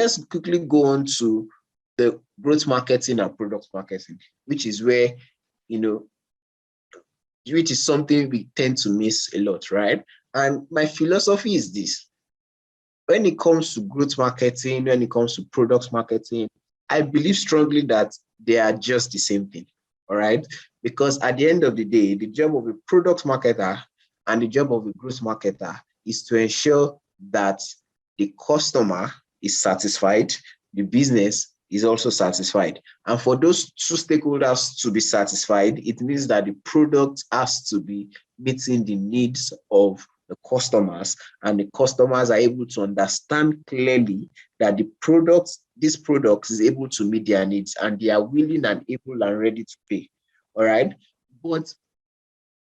let's quickly go on to the growth marketing and product marketing, which is where, which is something we tend to miss a lot, right? And my philosophy is this: when it comes to growth marketing, when it comes to product marketing, I believe strongly that they are just the same thing, all right? Because at the end of the day, the job of a product marketer and the job of a growth marketer is to ensure that the customer is satisfied, the business is also satisfied. And for those two stakeholders to be satisfied, it means that the product has to be meeting the needs of the customers, and the customers are able to understand clearly that this product is able to meet their needs, and they are willing and able and ready to pay. All right. But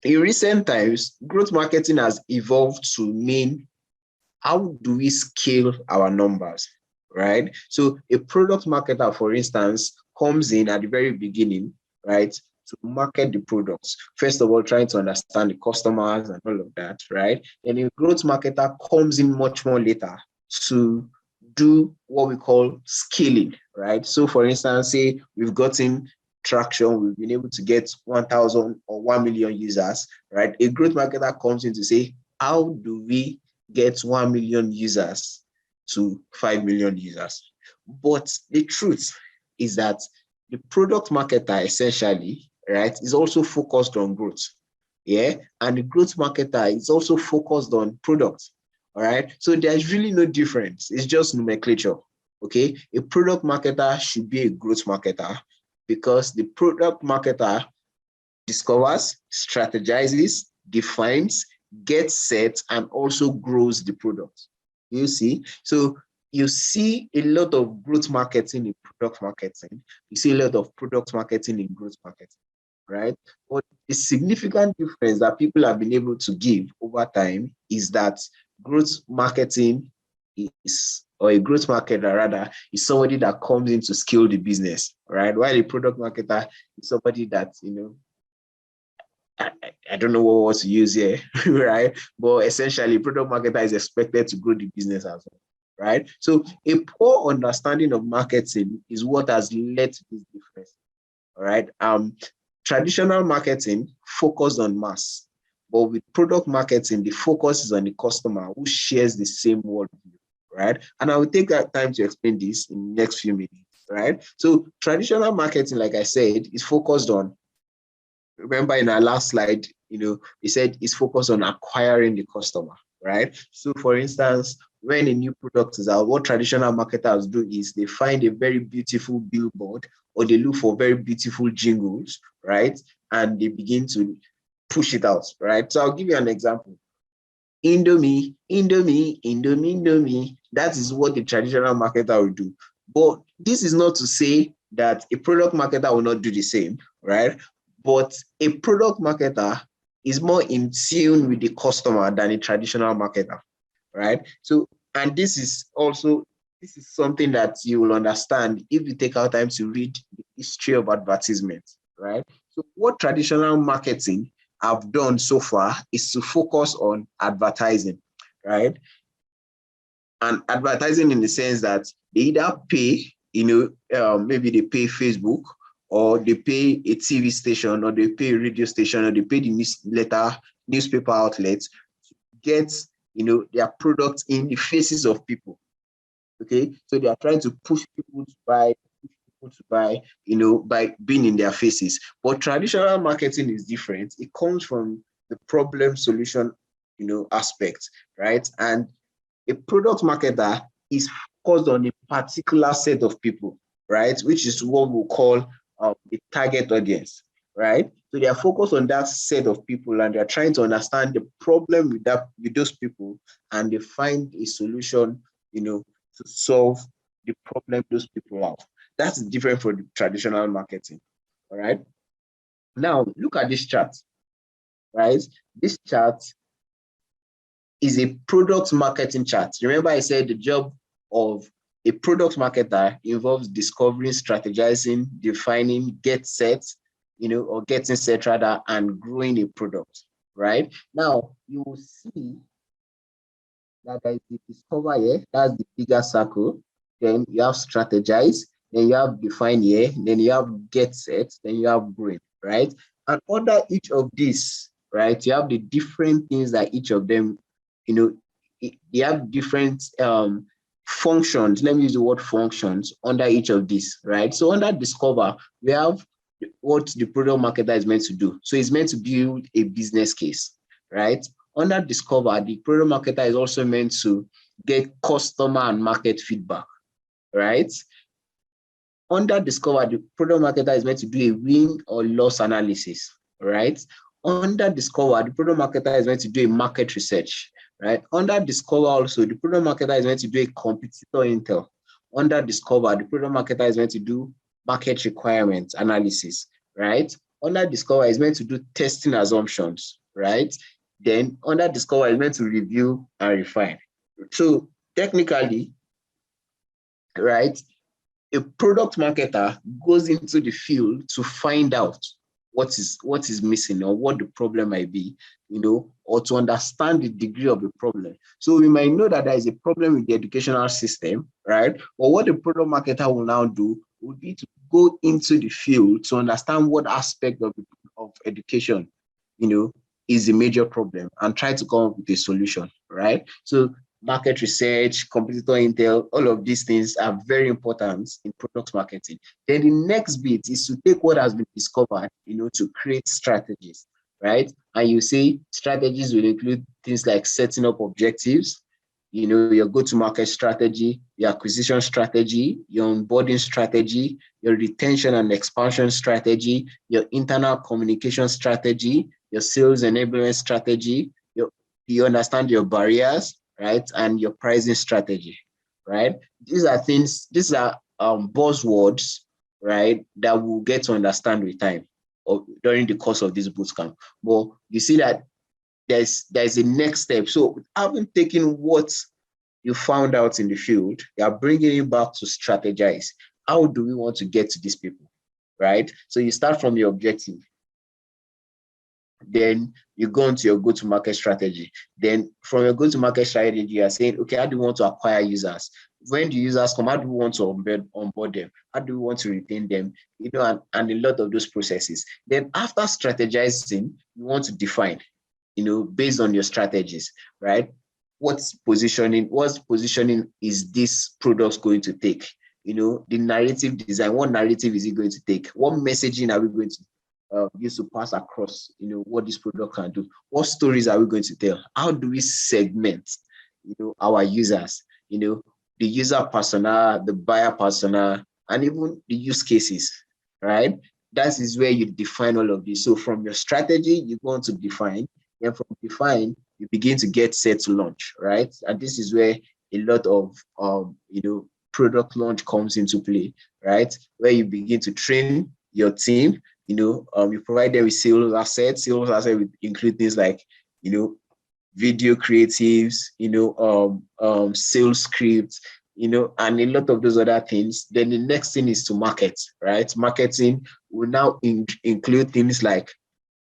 in recent times, growth marketing has evolved to mean, how do we scale our numbers, right? So a product marketer, for instance, comes in at the very beginning, right, to market the products. First of all, trying to understand the customers and all of that, right? And a growth marketer comes in much more later to do what we call scaling, right? So for instance, say we've gotten traction, we've been able to get 1,000 or 1 million users, right? A growth marketer comes in to say, how do we get 1 million users to 5 million users? But the truth is that the product marketer essentially, right, is also focused on growth. Yeah. And the growth marketer is also focused on products. All right. So there's really no difference. It's just nomenclature. Okay. A product marketer should be a growth marketer, because the product marketer discovers, strategizes, defines, gets set, and also grows the product. You see? So you see a lot of growth marketing in product marketing. You see a lot of product marketing in growth marketing, right? But the significant difference that people have been able to give over time is that growth marketing is, or a growth marketer rather, is somebody that comes in to scale the business, right? While a product marketer is somebody that, I don't know what to use here, right? But essentially, product marketer is expected to grow the business as well, right? So a poor understanding of marketing is what has led to this difference, all right? Traditional marketing focused on mass, but with product marketing, the focus is on the customer who shares the same worldview, right? And I will take that time to explain this in the next few minutes, right? So traditional marketing, like I said, is focused on, remember in our last slide, we said it's focused on acquiring the customer, right? So for instance, when a new product is out, what traditional marketers do is they find a very beautiful billboard, or they look for very beautiful jingles, right? And they begin to push it out, right? So I'll give you an example. Indomie, Indomie, Indomie, Indomie. That is what the traditional marketer will do. But this is not to say that a product marketer will not do the same, right? But a product marketer is more in tune with the customer than a traditional marketer, right? So, and this is something that you will understand if you take our time to read the history of advertisement, right? So what traditional marketing have done so far is to focus on advertising, right? And advertising in the sense that they either pay, maybe they pay Facebook, or they pay a TV station, or they pay a radio station, or they pay the newspaper outlets to get, their products in the faces of people. Okay, so they are trying to push people to buy, by being in their faces. But traditional marketing is different. It comes from the problem solution, aspect, right? And a product marketer is focused on a particular set of people, right? Which is what we'll call the target audience, right? So they are focused on that set of people, and they're trying to understand the problem with those people, and they find a solution, to solve the problem those people have. That's different from the traditional marketing, all right? Now, look at this chart, right? This chart is a product marketing chart. Remember I said the job of a product marketer involves discovering, strategizing, defining, get set, or getting set rather, and growing a product, right? Now, you will see that there is the discover here, that's the bigger circle, then you have strategize, then you have define here, then you have get set, then you have brain, right? And under each of these, right, you have the different things that each of them, they have different functions. Let me use the word functions under each of these, right? So under discover, we have what the product marketer is meant to do. So it's meant to build a business case, right? Under discover, the product marketer is also meant to get customer and market feedback, right? Under discover, the product marketer is meant to do a win or loss analysis, right? Under discover, the product marketer is meant to do a market research, right? Under discover also, the product marketer is meant to do a competitor intel. Under discover, the product marketer is meant to do market requirements analysis, right? Under discover is meant to do testing assumptions, right? Then under discover is meant to review and refine. So technically, right, a product marketer goes into the field to find out what is missing or what the problem might be, or to understand the degree of the problem. So we might know that there is a problem with the educational system, right? But what the product marketer will now do would be to go into the field to understand what aspect of education, is a major problem and try to come up with a solution, right? So market research, competitor intel, all of these things are very important in product marketing. Then the next bit is to take what has been discovered, to create strategies, right? And you say strategies will include things like setting up objectives, your go-to-market strategy, your acquisition strategy, your onboarding strategy, your retention and expansion strategy, your internal communication strategy, your sales enablement strategy, you understand your barriers, right? And your pricing strategy, right? These are buzzwords, right, that we'll get to understand with time or during the course of this bootcamp. But you see that there's a next step. So having taken what you found out in the field, you are bringing it back to strategize. How do we want to get to these people, right? So you start from your objective. Then you go into your go-to-market strategy. Then from your go-to-market strategy, you are saying, okay, how do we want to acquire users? When the users come, how do we want to onboard them? How do we want to retain them? And a lot of those processes. Then after strategizing, you want to define, based on your strategies, right? What positioning is this product going to take? The narrative design, what narrative is it going to take? What messaging are we going to use to pass across, what this product can do? What stories are we going to tell? How do we segment, our users, the user persona, the buyer persona, and even the use cases, right? That is where you define all of this. So from your strategy, you go on to define, and from define, you begin to get set to launch, right? And this is where a lot of, product launch comes into play, right? Where you begin to train your team, you provide them with sales assets. Sales assets would include things like, video creatives, sales scripts, and a lot of those other things. Then the next thing is to market, right? Marketing will now include things like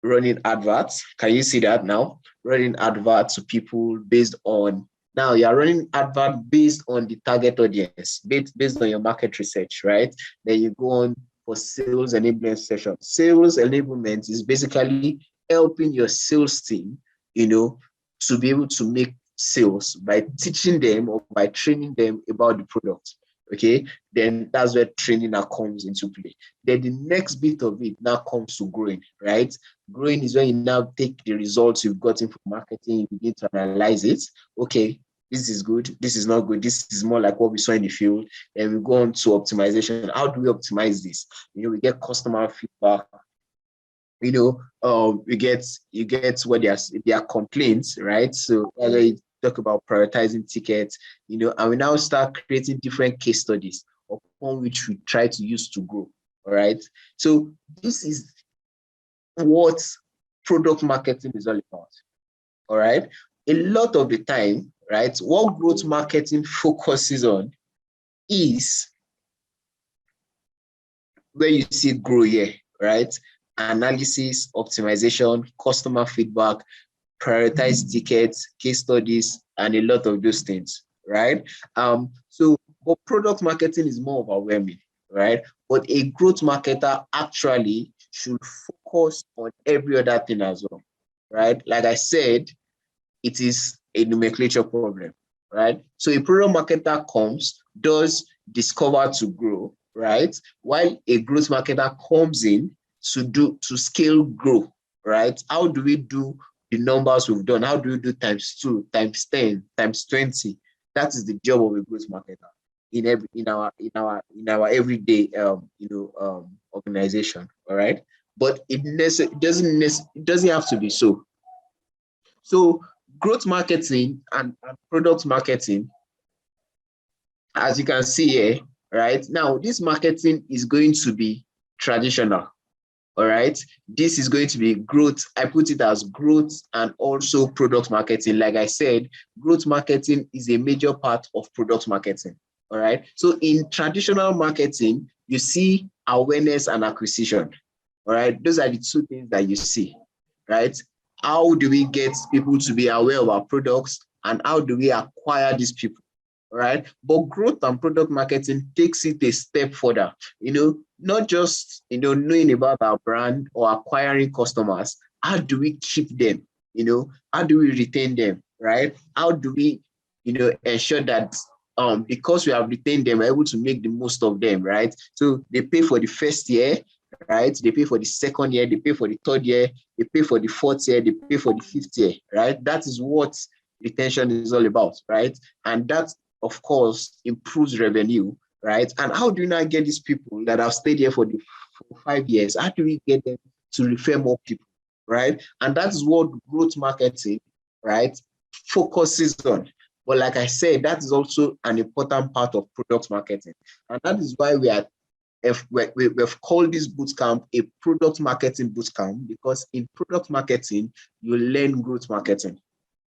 running adverts. Can you see that now? Running adverts to people based on, now you're running advert based on the target audience, based on your market research, right? Then you go on for sales enablement session. Sales enablement is basically helping your sales team, to be able to make sales by teaching them or by training them about the product. Okay, then that's where training now comes into play. Then the next bit of it now comes to growing, right? Growing is when you now take the results you've gotten from marketing, you begin to analyze it. Okay, this is good, this is not good, this is more like what we saw in the field. And we go on to optimization. How do we optimize this? We get customer feedback. You get what their complaints, right? So as I talk about prioritizing tickets, and we now start creating different case studies upon which we try to use to grow. All right. So this is what product marketing is all about. All right. A lot of the time, right, what growth marketing focuses on is where you see grow here, right? Analysis, optimization, customer feedback, prioritize tickets, case studies, and a lot of those things, right? So But product marketing is more overwhelming, right? But a growth marketer actually should focus on every other thing as well, right? Like I said, it is a nomenclature problem, right? So a product marketer comes, does discover to grow, right? While a growth marketer comes in to scale grow, right? How do we do the numbers we've done? How do we do times 2, times 10, times 20? That is the job of a growth marketer in our everyday organization. All right. But it doesn't have to be so. So growth marketing and product marketing, as you can see here, right? Now, this marketing is going to be traditional, all right? This is going to be growth. I put it as growth and also product marketing. Like I said, growth marketing is a major part of product marketing, all right? So in traditional marketing, you see awareness and acquisition, all right? Those are the two things that you see, right? How do we get people to be aware of our products, and how do we acquire these people, right? But growth and product marketing takes it a step further, not just, knowing about our brand or acquiring customers. How do we keep them? How do we retain them, right? How do we, ensure that because we have retained them, we're able to make the most of them, right? So they pay for the first year, right? They pay for the second year, they pay for the third year, they pay for the fourth year, they pay for the fifth year, right? That is what retention is all about, right? And that, of course, improves revenue, right? And how do you now get these people that have stayed here for 5 years? How do we get them to refer more people, right? And that is what growth marketing, right, focuses on. But like I said, that is also an important part of product marketing. And that is why we've called this bootcamp a product marketing bootcamp, because in product marketing, you learn growth marketing,